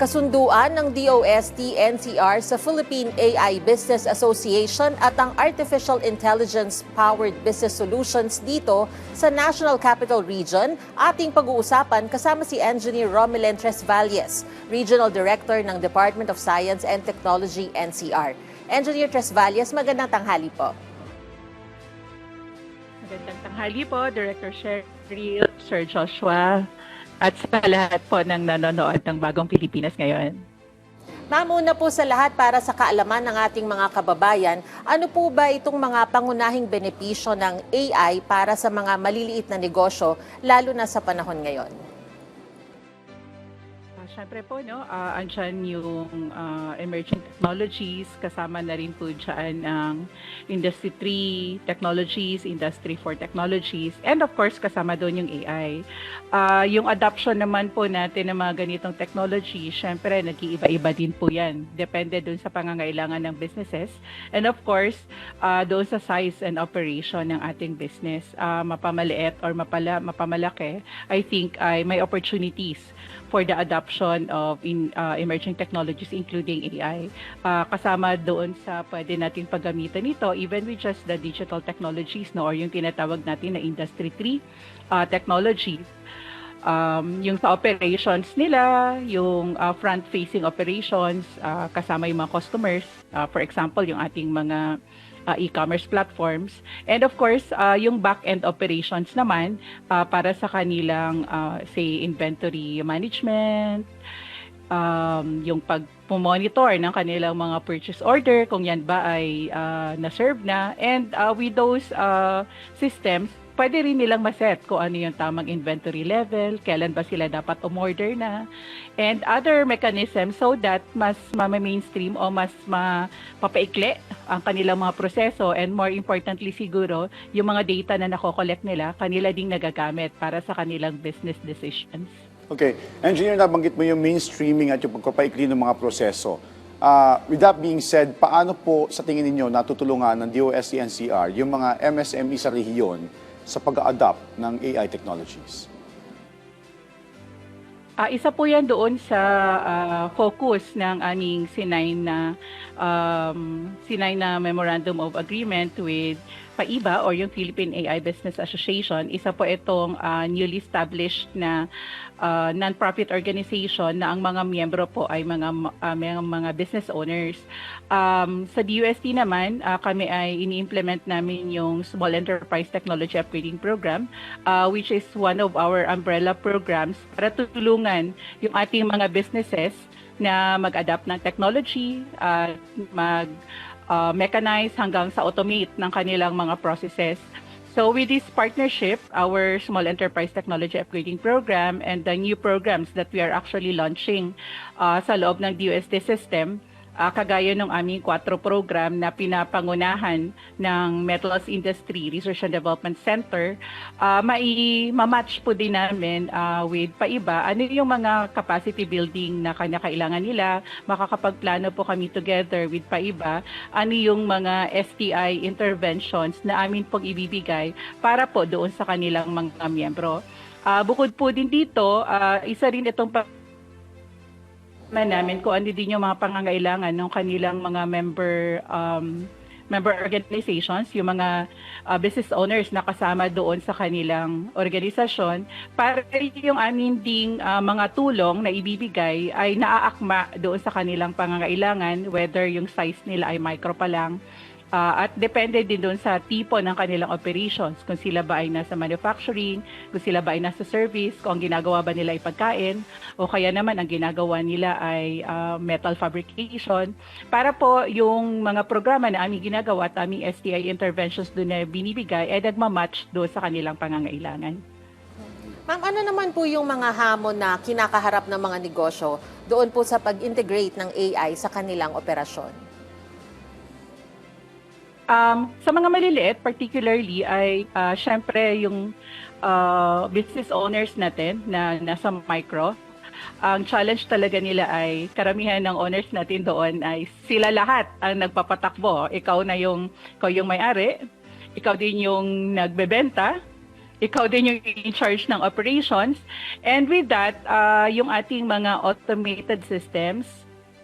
Kasunduan ng DOST-NCR sa Philippine AI Business Association at ang Artificial Intelligence-Powered Business Solutions dito sa National Capital Region, ating pag-uusapan kasama si Engineer Romilen Tresvalles, Regional Director ng Department of Science and Technology, NCR. Engineer Tresvalles, magandang tanghali po. Magandang tanghali po, Director Cheryl, Sir Joshua, at sa lahat po ng nanonood ng Bagong Pilipinas ngayon. Ma'am, una po sa lahat para sa kaalaman ng ating mga kababayan, ano po ba itong mga pangunahing benepisyo ng AI para sa mga maliliit na negosyo, lalo na sa panahon ngayon? Siyempre po, andyan yung emerging technologies, kasama na rin po dyan ang Industry 3 Technologies, Industry 4 Technologies, and of course, kasama doon yung AI. Yung adoption naman po natin ng mga ganitong technology, siyempre, nag-iiba-iba din po yan. Depende doon sa pangangailangan ng businesses. And of course, doon sa size and operation ng ating business, mapamaliit or mapamalaki, I think ay may opportunities for the adoption of emerging technologies including AI. Kasama doon sa pwede natin paggamitan nito even with just the digital technologies or yung tinatawag natin na Industry 3 technologies. Yung sa operations nila, yung front-facing operations, kasama yung mga customers, for example, yung ating mga e-commerce platforms. And of course, yung back-end operations naman para sa kanilang, say, inventory management, yung pag-monitor ng kanilang mga purchase order, kung yan ba ay na-serve na. And with those systems, pwede rin nilang maset kung ano yung tamang inventory level, kailan ba sila dapat umorder na, and other mechanisms so that mas ma-mainstream o mas mapapaikli ang kanilang mga proseso, and more importantly siguro, yung mga data na nako-collect nila, kanila ding nagagamit para sa kanilang business decisions. Okay. Engineer, nabanggit mo yung mainstreaming at yung pagpapaikli ng mga proseso. With that being said, paano po sa tingin ninyo natutulungan ng DOST-NCR yung mga MSME sa rehiyon sa pag-a-adopt ng AI technologies? Isa po yan doon sa focus ng aming sinay na Memorandum of Agreement with PAIBA or yung Philippine AI Business Association. Isa po itong newly established na non-profit organization na ang mga miyembro po ay mga business owners. Sa DOST naman, kami ay ini-implement namin yung Small Enterprise Technology Upgrading Program, which is one of our umbrella programs para tutulungan yung ating mga businesses na mag-adapt ng technology, mechanize hanggang sa automate ng kanilang mga processes. So with this partnership, our Small Enterprise Technology Upgrading Program and the new programs that we are actually launching sa loob ng DOST system, kagaya ng aming 4 program na pinapangunahan ng Metals Industry Research and Development Center, ma-match po din namin with PAIBA ano yung mga capacity building na kailangan nila. Makakapagplano po kami together with PAIBA ano yung mga STI interventions na amin pong ibibigay para po doon sa kanilang mga miyembro. Bukod po din dito, isa rin itong namin kung ano din yung mga pangangailangan ng kanilang mga member organizations, yung mga business owners na kasama doon sa kanilang organisasyon, para yung amin ding mga tulong na ibibigay ay naaakma doon sa kanilang pangangailangan, whether yung size nila ay micro pa lang, at depende din doon sa tipo ng kanilang operations, kung sila ba ay nasa manufacturing, kung sila ba ay nasa service, kung ang ginagawa ba nila ay pagkain, o kaya naman ang ginagawa nila ay metal fabrication. Para po yung mga programa na aming ginagawa at aming STI interventions doon na binibigay ay nagmamatch doon sa kanilang pangangailangan. Ma'am, ano naman po yung mga hamon na kinakaharap ng mga negosyo doon po sa pag-integrate ng AI sa kanilang operasyon? Sa mga maliliit, particularly, ay syempre yung business owners natin na nasa micro. Ang challenge talaga nila ay karamihan ng owners natin doon ay sila lahat ang nagpapatakbo. Ikaw yung may-ari, ikaw din yung nagbebenta, ikaw din yung in charge ng operations. And with that, yung ating mga automated systems,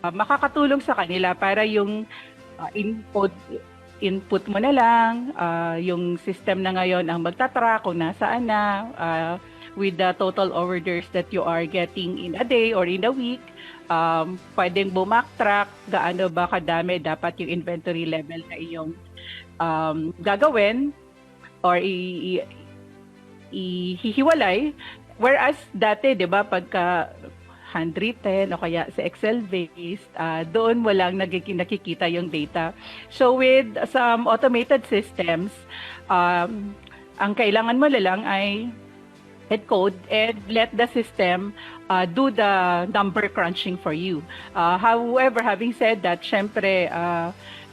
makakatulong sa kanila para yung input mo na lang, yung system na ngayon ang magtatrack kung nasaan na, with the total orders that you are getting in a day or in a week. Pwedeng bumaktrack gaano ba kadami dapat yung inventory level na iyong gagawin or ihihiwalay. Whereas dati, di ba, pagka handwritten o kaya sa Excel-based, doon walang nakikita yung data. So with some automated systems, ang kailangan mo lang ay head code and let the system do the number crunching for you. However, having said that, syempre,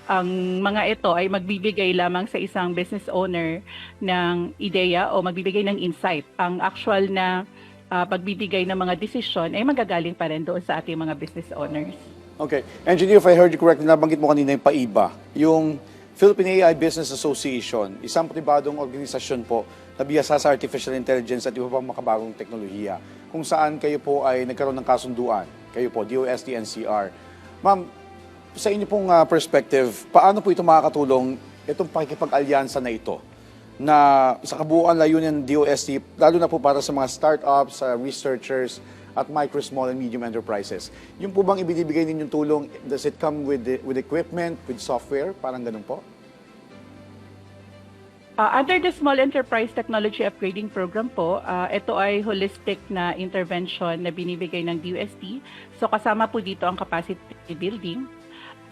ang mga ito ay magbibigay lamang sa isang business owner ng ideya o magbibigay ng insight. Ang actual na pagbibigay ng mga desisyon ay magagaling pa rin doon sa ating mga business owners. Okay. Engineer, if I heard you correctly, nabanggit mo kanina yung PAIBA, yung Philippine AI Business Association, isang pribadong organisasyon po na biyasa sa artificial intelligence at iba pang makabagong teknolohiya, kung saan kayo po ay nagkaroon ng kasunduan, kayo po, DOST, NCR. Ma'am, sa inyo pong perspective, paano po ito makakatulong itong pakikipag-alyansa na ito na sa kabuuan layunin ng DOST, lalo na po para sa mga startups, researchers, at micro, small, and medium enterprises. Yung po bang ibinibigay ninyong tulong, does it come with equipment, with software? Parang ganun po? Under the Small Enterprise Technology Upgrading Program po, ito ay holistic na intervention na binibigay ng DOST. So kasama po dito ang capacity building,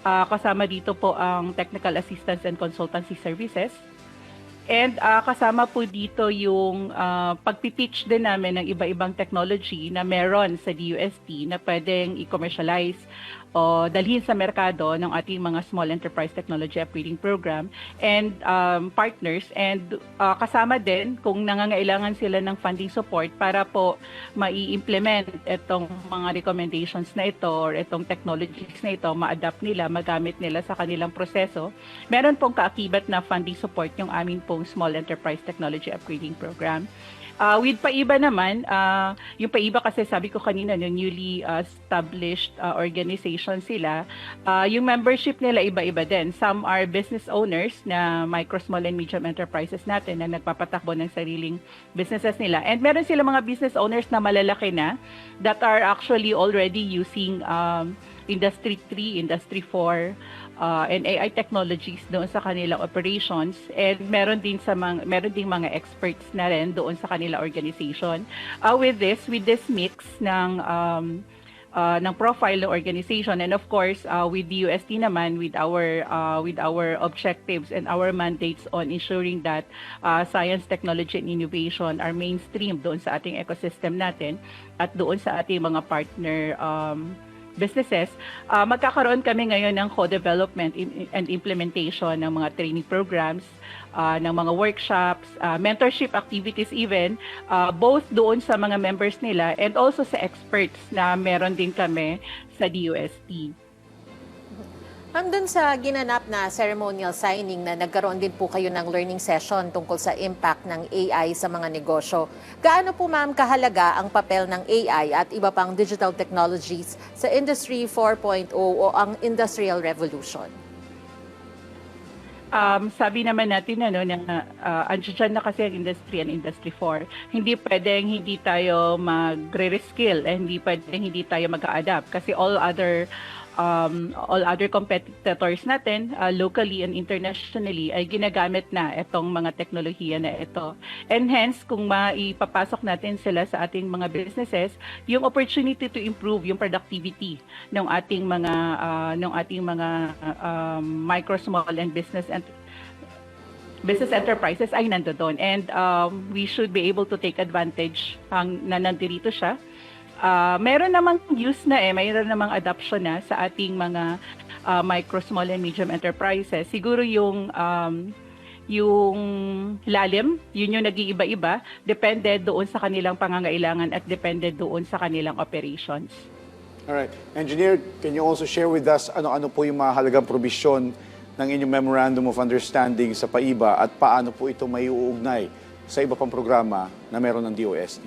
kasama dito po ang technical assistance and consultancy services, and kasama po dito yung pagpipitch din namin ng iba-ibang technology na meron sa DOST na pwedeng i-commercialize o dalhin sa merkado ng ating mga Small Enterprise Technology Upgrading Program and partners. And kasama din kung nangangailangan sila ng funding support para po mai-implement itong mga recommendations na ito or itong technologies na ito, ma-adapt nila, magamit nila sa kanilang proseso. Meron pong kaakibat na funding support yung amin pong Small Enterprise Technology Upgrading Program. With PAIBA naman, yung PAIBA kasi sabi ko kanina, yung newly established organization sila, yung membership nila iba-iba din. Some are business owners na micro, small, and medium enterprises natin na nagpapatakbo ng sariling businesses nila. And meron sila mga business owners na malalaki na that are actually already using Industry 3, Industry 4, and AI technologies doon sa kanilang operations, and meron ding mga experts na rin doon sa kanilang organization. With this mix ng profile ng organization, and of course with the UST naman, with our objectives and our mandates on ensuring that science, technology, and innovation are mainstream doon sa ating ecosystem natin at doon sa ating mga partner businesses, magkakaroon kami ngayon ng co-development and implementation ng mga training programs, ng mga workshops, mentorship activities even, both doon sa mga members nila and also sa experts na meron din kami sa DOST. Hanggang sa ginanap na ceremonial signing na nagkaroon din po kayo ng learning session tungkol sa impact ng AI sa mga negosyo. Gaano po ma'am kahalaga ang papel ng AI at iba pang digital technologies sa Industry 4.0 o ang Industrial Revolution? Sabi naman natin na andyan na kasi ang Industry and Industry 4. Hindi pwedeng hindi tayo magre-reskill, hindi pwedeng hindi tayo mag-a-adapt kasi all other competitors natin locally and internationally ay ginagamit na itong mga teknolohiya na ito. And hence, kung maipapasok natin sila sa ating mga businesses, yung opportunity to improve yung productivity ng ating mga micro, small, and business enterprises ay nandoon. And we should be able to take advantage na nandito siya. Meron namang use na mayroon namang adoption na sa ating mga micro, small, and medium enterprises. Siguro yung lalim, yun yung nag-iiba-iba, depende doon sa kanilang pangangailangan at depende doon sa kanilang operations. Alright. Engineer, can you also share with us ano-ano po yung mahalagang probisyon ng inyong Memorandum of Understanding sa PAIBA at paano po ito may uugnay sa iba pang programa na meron ng DOST?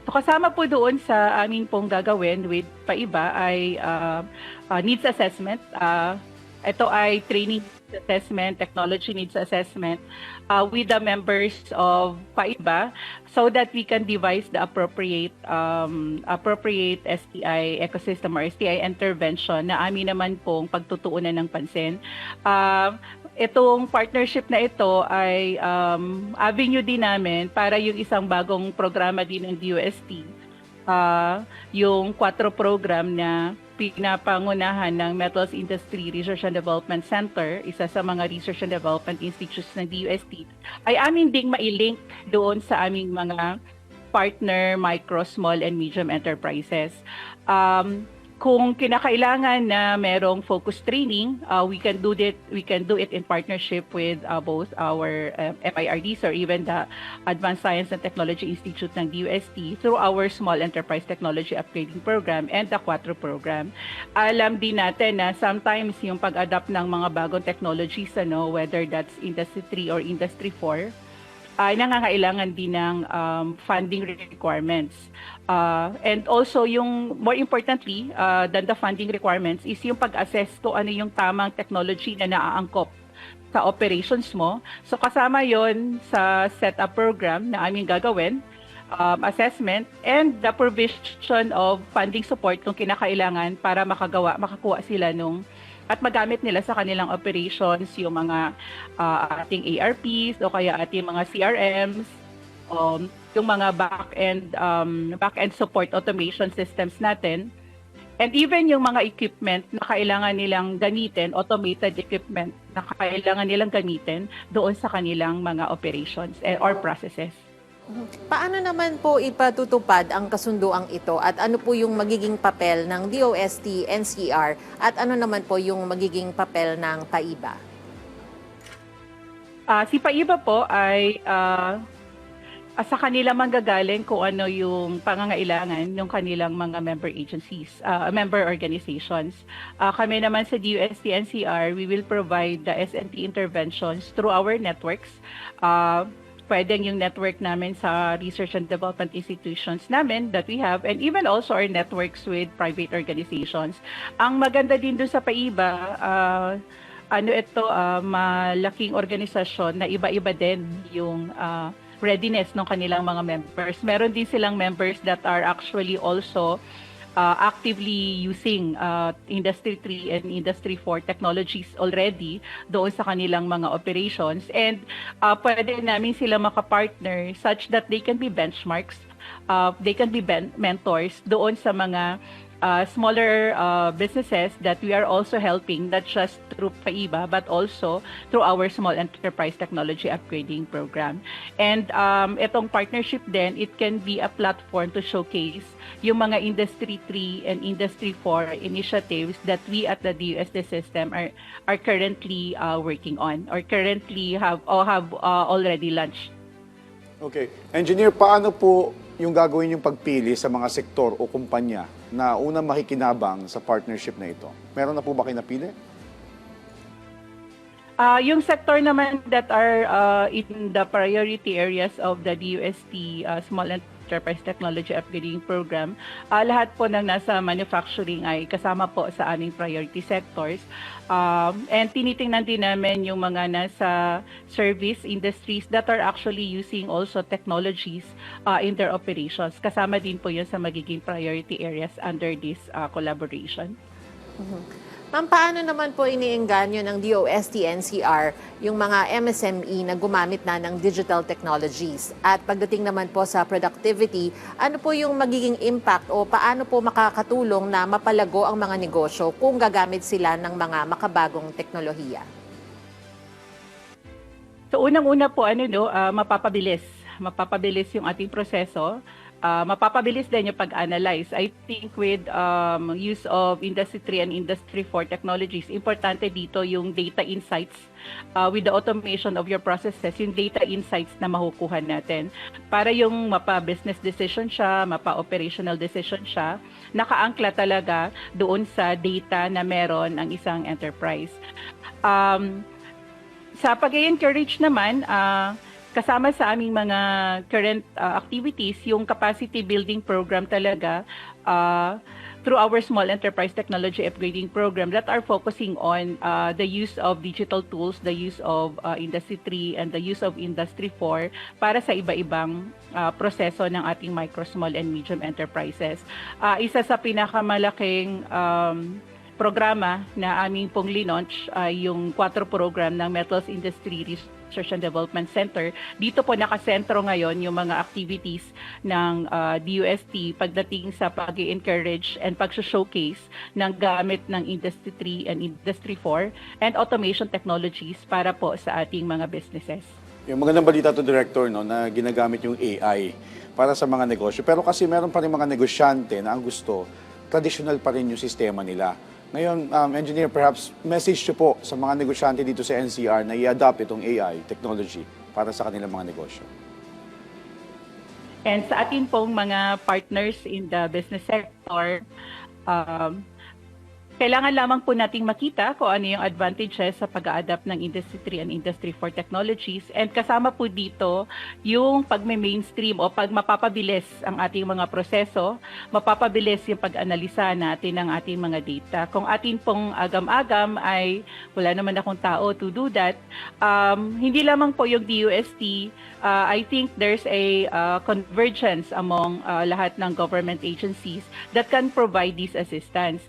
So kasama po doon sa amin pong gagawin with PAIBA ay needs assessment. Ito ay training assessment, technology needs assessment with the members of PAIBA so that we can devise the appropriate STI ecosystem or STI intervention na amin naman pong pagtutuunan ng pansin. Itong partnership na ito ay avenue din namin para yung isang bagong programa din ng DOST, yung 4 program na pinapangunahan ng Metals Industry Research and Development Center, isa sa mga research and development institutes ng DOST, ay amin ding mailink doon sa aming mga partner micro, small, and medium enterprises. Kung kinakailangan na merong focus training, we can do it in partnership with both our MIRDs or even the Advanced Science and Technology Institute ng DOST through our Small Enterprise Technology Upgrading Program and the Quattro Program. Alam din natin na sometimes yung pag-adapt ng mga bagong technologies, whether that's Industry 3 or Industry 4, ay nangangailangan din ng funding requirements. And also, yung more importantly than the funding requirements is yung pag-assess kung ano yung tamang technology na naaangkop sa operations mo. So kasama yon sa setup program na aming gagawin, assessment, and the provision of funding support kung kinakailangan para makakuha sila nung at magamit nila sa kanilang operations yung mga ating ARPs o kaya ating mga CRMs, yung mga back-end support automation systems natin, and even yung mga equipment na kailangan nilang gamitin, automated equipment na kailangan nilang gamitin doon sa kanilang mga operations or processes. Paano naman po ipatutupad ang kasunduang ito at ano po yung magiging papel ng DOST, NCR at ano naman po yung magiging papel ng PAIBA? Si PAIBA po ay sa kanila manggagaling kung ano yung pangangailangan ng kanilang mga member agencies, member organizations. Kami naman sa DOST, NCR, we will provide the S&T interventions through our networks. Pwedeng yung network namin sa research and development institutions namin that we have, and even also our networks with private organizations. Ang maganda din doon sa PAIBA, malaking organisasyon na iba-iba din yung readiness ng kanilang mga members. Meron din silang members that are actually also actively using Industry 3 and Industry 4 technologies already doon sa kanilang mga operations, and pwede namin sila makapartner such that they can be benchmarks, they can be mentors doon sa mga smaller businesses that we are also helping, not just through PAIBA but also through our Small Enterprise Technology Upgrading Program. And itong partnership then, it can be a platform to showcase yung mga Industry 3 and Industry 4 initiatives that we at the DOST system are currently working on or currently have already launched. Okay. Engineer, paano po yung gagawin yung pagpili sa mga sektor o kumpanya na unang makikinabang sa partnership na ito? Meron na po ba kayo napili? Yung sector naman that are in the priority areas of the DOST Small Enterprise Technology Upgrading Program, lahat po ng nasa manufacturing ay kasama po sa aming priority sectors. And tinitingnan din namin yung mga nasa service industries that are actually using also technologies in their operations. Kasama din po yun sa magiging priority areas under this collaboration. Ma'am, paano naman po iniengganyo ng DOST NCR yung mga MSME na gumamit na ng digital technologies? At pagdating naman po sa productivity, ano po yung magiging impact o paano po makakatulong na mapalago ang mga negosyo kung gagamit sila ng mga makabagong teknolohiya? So unang-una po mapapabilis yung ating proseso. Mapapabilis din yung pag-analyze. I think with use of Industry 3 and Industry 4 technologies, importante dito yung data insights with the automation of your processes, yung data insights na makukuha natin. Para yung mapa-business decision siya, mapa-operational decision siya, nakaangkla talaga doon sa data na meron ang isang enterprise. Sa pag-encourage naman, kasama sa aming mga current activities, yung capacity building program talaga through our small enterprise technology upgrading program that are focusing on the use of digital tools, the use of Industry 3 and the use of Industry 4 para sa iba-ibang proseso ng ating micro, small and medium enterprises. Isa sa pinakamalaking programa na aming pong launch ay yung 4 program ng Metals Industry Research and Development Center. Dito po nakasentro ngayon yung mga activities ng DUST pagdating sa pag-encourage and pag-showcase ng gamit ng Industry 3 and Industry 4 and automation technologies para po sa ating mga businesses. Yung magandang balita to, Director, no, na ginagamit yung AI para sa mga negosyo. Pero kasi meron pa rin mga negosyante na ang gusto, traditional pa rin yung sistema nila. Ngayon, Engineer, perhaps message nyo po sa mga negosyante dito sa NCR na i-adopt itong AI technology para sa kanilang mga negosyo. And sa atin pong mga partners in the business sector, kailangan lamang po nating makita kung ano yung advantages sa pag-a-adapt ng Industry 3 and Industry 4 technologies. And kasama po dito yung pag-mainstream o pag mapapabilis ang ating mga proseso, mapapabilis yung pag-analisa natin ng ating mga data. Kung atin pong agam-agam ay wala naman akong tao to do that, hindi lamang po yung DUST, I think there's a convergence among lahat ng government agencies that can provide this assistance.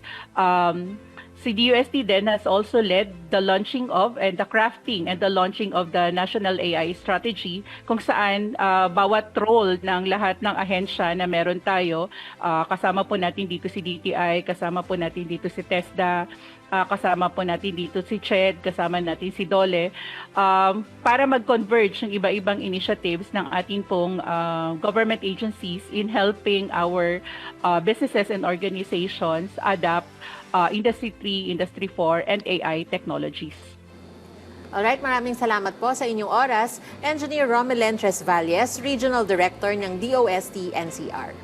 Si DUST then has also led the launching of and the crafting and the launching of the National AI Strategy kung saan bawat role ng lahat ng ahensya na meron tayo, kasama po natin dito si DTI, kasama po natin dito si TESDA, kasama po natin dito si CHED, kasama natin si DOLE, para mag-converge ng iba-ibang initiatives ng ating pong government agencies in helping our businesses and organizations adapt Industry 3, Industry 4, and AI technologies. Alright, maraming salamat po sa inyong oras. Engineer Romelyn Tresvalles, Regional Director ng DOST NCR.